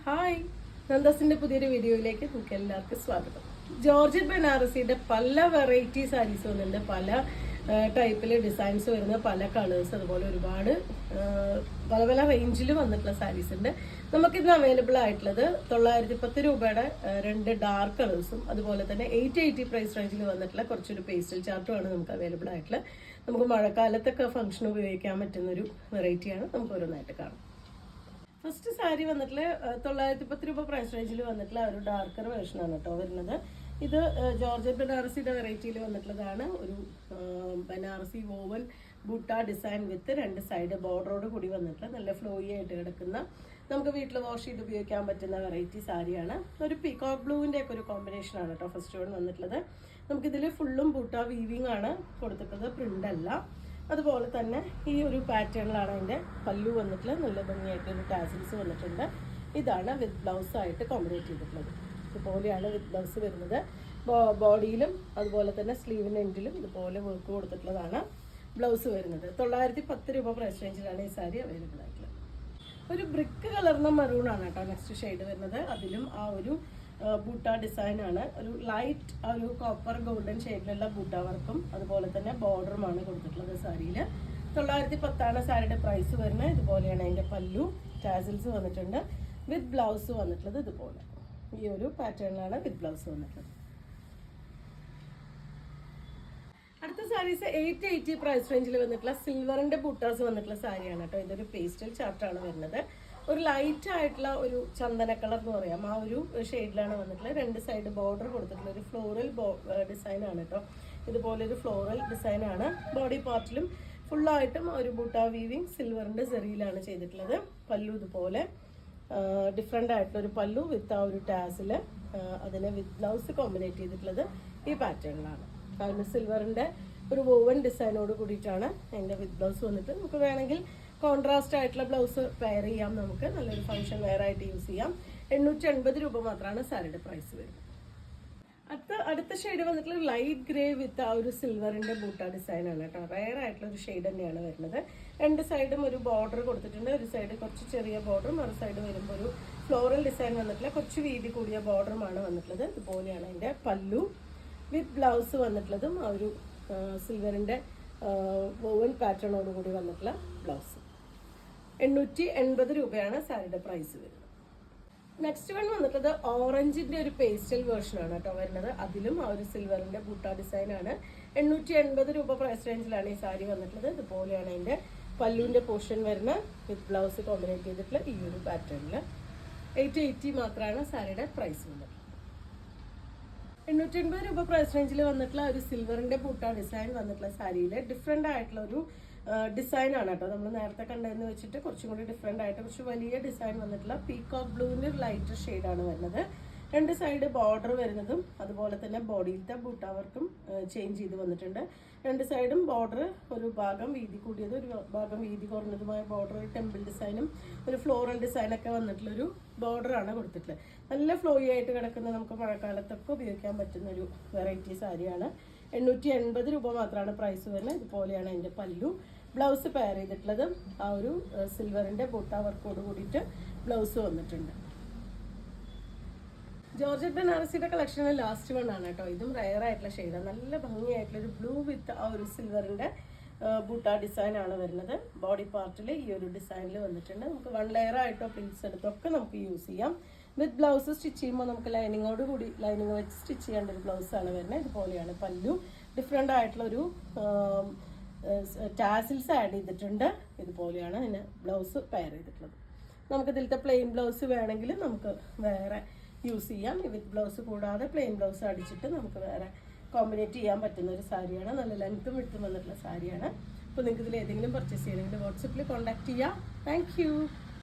Hi, നന്ദസിന്റെ പുതിയൊരു വീഡിയോയിലേക്ക് നിങ്ങൾക്ക് എല്ലാവർക്കും സ്വാഗതം. ജോർജറ്റ് ബനാറസിയുടെ പല വെറൈറ്റി സാരീസ് വന്നിട്ടുണ്ട്. പല ടൈപ്പിൽ ഡിസൈൻസ് വരുന്ന പല കളേഴ്സ്, അതുപോലെ ഒരുപാട് പല പല റേഞ്ചിൽ വന്നിട്ടുള്ള സാരീസ് ഉണ്ട്. നമുക്കിന്ന് അവൈലബിൾ ആയിട്ടുള്ളത് 910 രൂപയുടെ രണ്ട് ഡാർക്ക് കളേഴ്സും അതുപോലെ തന്നെ 880 പ്രൈസ് റേഞ്ചിൽ വന്നിട്ടുള്ള കുറച്ചൊരു പേസ്റ്റൽ ചാർട്ടുമാണ് നമുക്ക് അവൈലബിൾ ആയിട്ടുള്ളത്. നമുക്ക് മഴക്കാലത്തൊക്കെ ഫംഗ്ഷൻ ഉപയോഗിക്കാൻ പറ്റുന്ന ഒരു വെറൈറ്റിയാണ്. നമുക്ക് ഓരോന്നായിട്ട് കാണാം. ഫസ്റ്റ് സാരി വന്നിട്ടുള്ള 910 രൂപ പ്രൈസ് റേഞ്ചിൽ വന്നിട്ടുള്ള ഒരു ഡാർക്കർ വേർഷനാണ് കേട്ടോ വരുന്നത്. ഇത് ജോർജറ്റ് ബനാറസിയുടെ വെറൈറ്റിയിൽ വന്നിട്ടുള്ളതാണ്. ഒരു ബനാറസി വോവൻ ബൂട്ട ഡിസൈൻ വിത്ത് രണ്ട് സൈഡ് ബോർഡറോട് കൂടി വന്നിട്ടുള്ള നല്ല ഫ്ലോയി ആയിട്ട് കിടക്കുന്ന, നമുക്ക് വീട്ടിൽ വാഷ് ചെയ്ത് ഉപയോഗിക്കാൻ പറ്റുന്ന വെറൈറ്റി സാരിയാണ്. ഒരു പീകോക്ക് ബ്ലൂവിൻ്റെ ഒക്കെ ഒരു കോമ്പിനേഷൻ ആണ് കേട്ടോ ഫസ്റ്റ് വൺ വന്നിട്ടുള്ളത്. നമുക്കിതിൽ ഫുള്ളും ബൂട്ട വീവിങ് ആണ് കൊടുത്തിട്ടുള്ളത്, പ്രിന്റ് അല്ല. അതുപോലെ തന്നെ ഈ ഒരു പാറ്റേണിലാണ് അതിൻ്റെ പല്ലു വന്നിട്ടുള്ളത്. നല്ല ഭംഗിയായിട്ടൊരു ടാസിൽസ് വന്നിട്ടുണ്ട്. ഇതാണ് വിത്ത് ബ്ലൗസ് ആയിട്ട് കോമ്പിനേറ്റ് ചെയ്തിട്ടുള്ളത്. ഇതുപോലെയാണ് വിത്ത് ബ്ലൗസ് വരുന്നത്. ബോഡിയിലും അതുപോലെ തന്നെ സ്ലീവിൻ്റെ എൻഡിലും ഇതുപോലെ വർക്ക് കൊടുത്തിട്ടുള്ളതാണ് ബ്ലൗസ് വരുന്നത്. 910 രൂപ പ്രൈസ് റേഞ്ചിലാണ് ഈ സാരി അവൈലബിൾ ആയിട്ടുള്ളത്. ഒരു ബ്രിക്ക് കളർന്ന മറൂൺ ആണ് കേട്ടോ നെക്സ്റ്റ് ഷെയ്ഡ് വരുന്നത്. അതിലും ആ ഒരു ബൂട്ട ഡിസൈൻ ആണ്. ഒരു ലൈറ്റ് ഒരു കോപ്പർ ഗോൾഡൻ ഷെയ്ഡിലുള്ള ബൂട്ട വർക്കും അതുപോലെ തന്നെ ബോർഡറുമാണ് കൊടുത്തിട്ടുള്ളത് സാരിയിൽ. 910 സാരിയുടെ പ്രൈസ് വരുന്നത്. ഇതുപോലെയാണ് അതിൻ്റെ പല്ലു, ടാസിൽസ് വന്നിട്ടുണ്ട്. വിത്ത് ബ്ലൗസ് വന്നിട്ടുള്ളത് ഇതുപോലെ ഈ ഒരു പാറ്റേണിലാണ് വിത്ത് ബ്ലൗസ് വന്നിട്ടുള്ളത്. അടുത്ത സാരീസ് 880 പ്രൈസ് റേഞ്ചിൽ വന്നിട്ടുള്ള സിൽവറിന്റെ ബൂട്ടാസ് വന്നിട്ടുള്ള സാരിയാണ് കേട്ടോ. ഇതൊരു പേസ്റ്റൽ ചാർട്ടാണ് വരുന്നത്. ഒരു ലൈറ്റ് ആയിട്ടുള്ള ഒരു ചന്ദന കളർ എന്ന് പറയാം, ആ ഒരു ഷെയ്ഡിലാണ് വന്നിട്ടുള്ളത്. രണ്ട് സൈഡ് ബോർഡർ കൊടുത്തിട്ടുള്ള ഒരു ഫ്ലോറൽ ഡിസൈൻ ആണ് കേട്ടോ. ഇതുപോലെ ഒരു ഫ്ലോറൽ ഡിസൈൻ ആണ്. ബോഡി പാർട്ടിലും ഫുള്ളായിട്ടും ഒരു ബൂട്ട വീവിങ് സിൽവറിന്റെ സെറിയിലാണ് ചെയ്തിട്ടുള്ളത്. പല്ലു ഇതുപോലെ ഡിഫറെൻ്റ് ആയിട്ടുള്ള ഒരു പല്ലു വിത്ത് ആ ഒരു ടാസില്, അതിനെ വിത്ത് ബ്ലൗസ് കോമ്പിനേറ്റ് ചെയ്തിട്ടുള്ളത് ഈ പാറ്റേണിലാണ്. കാരണം സിൽവറിന്റെ ഒരു വോവൻ ഡിസൈനോട് കൂടിയിട്ടാണ് അതിൻ്റെ വിത്ത് ബ്ലൗസ് വന്നിട്ട്. നമുക്ക് വേണമെങ്കിൽ കോൺട്രാസ്റ്റ് ആയിട്ടുള്ള ബ്ലൗസ് പെയർ ചെയ്യാം. നമുക്ക് നല്ലൊരു ഫംഗ്ഷൻ വെയർ ആയിട്ട് യൂസ് ചെയ്യാം. 880 രൂപ മാത്രമാണ് സാരിയുടെ പ്രൈസ് വരുന്നത്. അടുത്ത ഷെയ്ഡ് വന്നിട്ടുള്ള ലൈറ്റ് ഗ്രേ വിത്ത് ആ ഒരു സിൽവറിന്റെ ബൂട്ട ഡിസൈൻ ആണ് കേട്ടോ. റയർ ആയിട്ടുള്ള ഒരു ഷെയ്ഡ് തന്നെയാണ് വരുന്നത്. രണ്ട് സൈഡും ഒരു ബോർഡർ കൊടുത്തിട്ടുണ്ട്. ഒരു സൈഡ് കുറച്ച് ചെറിയ ബോർഡറും മറു സൈഡ് വരുമ്പോൾ ഒരു ഫ്ലോറൽ ഡിസൈൻ വന്നിട്ടുള്ള കുറച്ച് വീതി കൂടിയ ബോർഡറുമാണ് വന്നിട്ടുള്ളത്. ഇതുപോലെയാണ് അതിന്റെ പല്ലു. വിത്ത് ബ്ലൗസ് വന്നിട്ടുള്ളതും ആ ഒരു സിൽവറിന്റെ വോവൻ പാറ്റേണോട് കൂടി വന്നിട്ടുള്ള ബ്ലൗസ്. 880 രൂപയാണ് സാരിയുടെ പ്രൈസ് വരുന്നത്. നെക്സ്റ്റ് വൺ വന്നിട്ടുള്ളത് ഓറഞ്ചിന്റെ ഒരു പേസ്റ്റൽ വേർഷൻ ആണ് കേട്ടോ വരുന്നത്. അതിലും ആ ഒരു സിൽവറിന്റെ ബൂട്ട ഡിസൈൻ ആണ്. 880 രൂപ പ്രൈസ് റേഞ്ചിലാണ് ഈ സാരി വന്നിട്ടുള്ളത്. ഇതുപോലെയാണ് അതിന്റെ പല്ലുവിന്റെ പോർഷൻ വരുന്നത്. വിത്ത് ബ്ലൗസ് കോമ്പിനേറ്റ് ചെയ്തിട്ടുള്ള ഈ ഒരു പാറ്റേണിൽ 880 മാത്രമാണ് സാരിയുടെ പ്രൈസ് വന്നത്. 880 രൂപ പ്രൈസ് റേഞ്ചിൽ വന്നിട്ടുള്ള ഒരു സിൽവറിന്റെ ബൂട്ട ഡിസൈൻ വന്നിട്ടുള്ള സാരിയിൽ ഡിഫറെന്റ് ആയിട്ടുള്ള ഒരു ഡിസൈൻ ആണ് കേട്ടോ. നമ്മൾ നേരത്തെ കണ്ടതെന്ന് വെച്ചിട്ട് കുറച്ചും കൂടി ഡിഫറെന്റ് ആയിട്ട് കുറച്ച് വലിയ ഡിസൈൻ വന്നിട്ടുള്ള പീകോക്ക് ബ്ലൂവിന്റെ ഒരു ലൈറ്റർ ഷെയ്ഡാണ് വരുന്നത്. രണ്ട് സൈഡ് ബോർഡർ വരുന്നതും അതുപോലെ തന്നെ ബോഡിയിലത്തെ ബൂട്ട വർക്കും ചേഞ്ച് ചെയ്ത് വന്നിട്ടുണ്ട്. രണ്ട് സൈഡും ബോർഡർ ഒരു ഭാഗം വീതി കൂടിയത് ഒരു ഭാഗം വീതി കുറഞ്ഞതുമായ ബോർഡർ, ഒരു ടെമ്പിൾ ഡിസൈനും ഒരു ഫ്ലോറൽ ഡിസൈനൊക്കെ വന്നിട്ടുള്ളൊരു ബോർഡറാണ് കൊടുത്തിട്ടുള്ളത്. നല്ല ഫ്ലോയി ആയിട്ട് കിടക്കുന്ന, നമുക്ക് മഴക്കാലത്തൊക്കെ ഉപയോഗിക്കാൻ പറ്റുന്ന ഒരു വെറൈറ്റി സാരിയാണ്. 880 രൂപ മാത്രമാണ് പ്രൈസ് വരുന്നത്. ഇതുപോലെയാണ് അതിൻ്റെ പല്ലു. ബ്ലൗസ് പെയർ ചെയ്തിട്ടുള്ളത് ആ ഒരു സിൽവറിന്റെ ബൂട്ട വർക്കോട് കൂടിയിട്ട് ബ്ലൗസ് വന്നിട്ടുണ്ട്. ജോർജറ്റ് ബനാറസിയുടെ കളക്ഷനിൽ ലാസ്റ്റ് വൺ ആണ് കേട്ടോ. ഇതും റയർ ആയിട്ടുള്ള ഷെയ്ഡാണ്. നല്ല ഭംഗിയായിട്ടുള്ള ഒരു ബ്ലൂ വിത്ത് ആ ഒരു സിൽവറിന്റെ ബൂട്ട ഡിസൈൻ ആണ് വരുന്നത്. ബോഡി പാർട്ടിൽ ഈ ഒരു ഡിസൈനിൽ വന്നിട്ടുണ്ട്. നമുക്ക് 1 ലെയർ ആയിട്ടോ പ്രിന്റ്സ് എടുത്തൊക്കെ നമുക്ക് യൂസ് ചെയ്യാം. വിത്ത് ബ്ലൗസ് സ്റ്റിച്ച് ചെയ്യുമ്പോൾ നമുക്ക് ലൈനിങ്ങോട് കൂടി ലൈനിങ് വെച്ച് സ്റ്റിച്ച് ചെയ്യേണ്ട ഒരു ബ്ലൗസാണ് വരുന്നത്. ഇതുപോലെയാണ് പല്ലു. ഡിഫറെൻ്റ് ആയിട്ടുള്ളൊരു ടാസിൽസ് ആഡ് ചെയ്തിട്ടുണ്ട്. ഇതുപോലെയാണ് അതിന് ബ്ലൗസ് പെയർ ചെയ്തിട്ടുള്ളത്. നമുക്ക് ഇതിലത്തെ പ്ലെയിൻ ബ്ലൗസ് വേണമെങ്കിൽ നമുക്ക് വേറെ യൂസ് ചെയ്യാം. വിത്ത് ബ്ലൗസ് കൂടാതെ പ്ലെയിൻ ബ്ലൗസ് അടിച്ചിട്ട് നമുക്ക് വേറെ കോമ്പിനേറ്റ് ചെയ്യാൻ പറ്റുന്ന ഒരു സാരിയാണ്. നല്ല ലെങ്ത്തും വിട്ടും വന്നിട്ടുള്ള സാരിയാണ്. അപ്പോൾ നിങ്ങൾക്ക് ഇതിൽ ഏതെങ്കിലും പർച്ചേസ് ചെയ്യണമെങ്കിൽ വാട്സപ്പിൽ കോൺടാക്ട് ചെയ്യാം. താങ്ക്